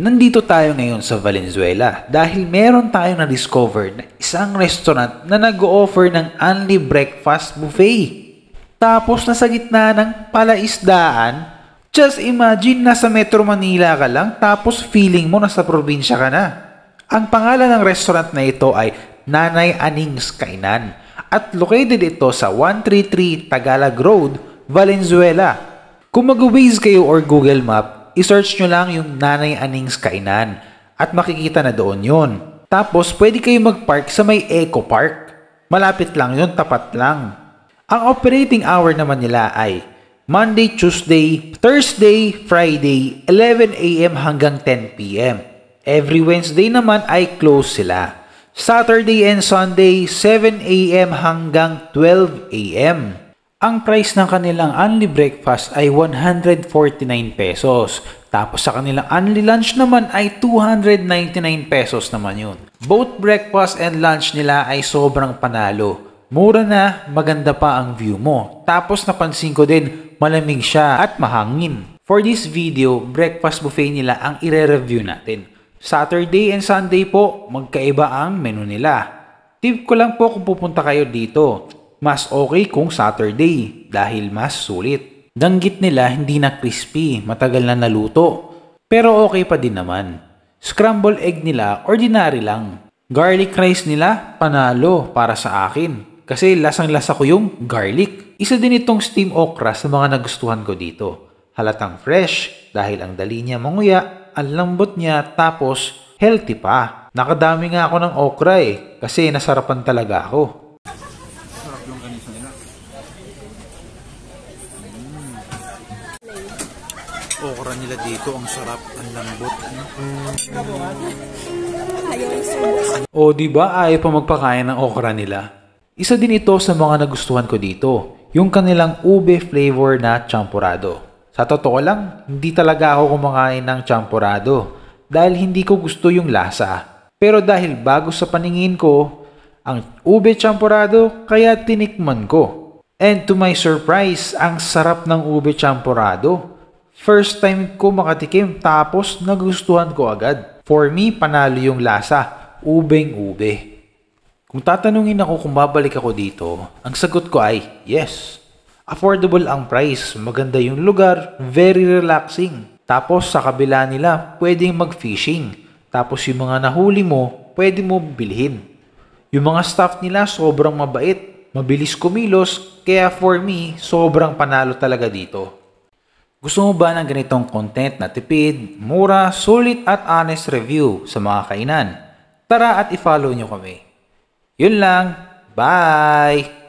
Nandito tayo ngayon sa Valenzuela dahil meron tayong na-discover na isang restaurant na nag-o-offer ng only breakfast buffet. Tapos nasa gitna ng palaisdaan, just imagine nasa Metro Manila ka lang tapos feeling mo nasa probinsya ka na. Ang pangalan ng restaurant na ito ay Nanay Aning's Kainan at located ito sa 133 Tagalog Road, Valenzuela. Kung mag-Waze kayo or Google Map, i-search nyo lang yung Nanay Aning's Kainan at makikita na doon yon. Tapos pwede kayo mag-park sa may Eco Park. Malapit lang yun, tapat lang. Ang operating hour naman nila ay Monday, Tuesday, Thursday, Friday, 11 AM hanggang 10 PM. Every Wednesday naman ay close sila. Saturday and Sunday, 7 AM hanggang 12 AM. Ang price ng kanilang only breakfast ay 149 pesos. Tapos sa kanilang only lunch naman ay 299 pesos naman yun. Both breakfast and lunch nila ay sobrang panalo. Mura na, maganda pa ang view mo. Tapos napansin ko din, malamig siya at mahangin. For this video, breakfast buffet nila ang ire-review natin. Saturday and Sunday po, magkaiba ang menu nila. Tip ko lang po kung pupunta kayo dito. Mas okay kung Saturday dahil mas sulit. Danggit nila hindi na crispy, matagal na naluto. Pero okay pa din naman. Scrambled egg nila, ordinary lang. Garlic rice nila, panalo para sa akin. Kasi lasang-lasa ko yung garlic. Isa din itong steam okra sa mga nagustuhan ko dito. Halatang fresh dahil ang dali niya manguya, ang lambot niya tapos healthy pa. Nakadami nga ako ng okra kasi nasarapan talaga ako. Okra nila dito, ang sarap, ang lambot. O diba ayaw pa magpakain ng okra nila? Isa din ito sa mga nagustuhan ko dito, yung kanilang ube flavor na champurrado. Sa totoo lang, hindi talaga ako kumakain ng champurrado dahil hindi ko gusto yung lasa. Pero dahil bago sa paningin ko, ang ube champurrado kaya tinikman ko. And to my surprise, ang sarap ng ube champurrado. First time ko makatikim tapos nagustuhan ko agad. For me, panalo yung lasa, ubeng-ube. Kung tatanungin ako kung babalik ako dito, ang sagot ko ay yes. Affordable ang price, maganda yung lugar, very relaxing. Tapos sa kabila nila, pwedeng mag-fishing. Tapos yung mga nahuli mo, pwede mo bilhin. Yung mga staff nila sobrang mabait, mabilis kumilos, kaya for me, sobrang panalo talaga dito. Gusto mo ba ng ganitong content na tipid, mura, sulit at honest review sa mga kainan? Tara at i-follow nyo kami. Yun lang. Bye!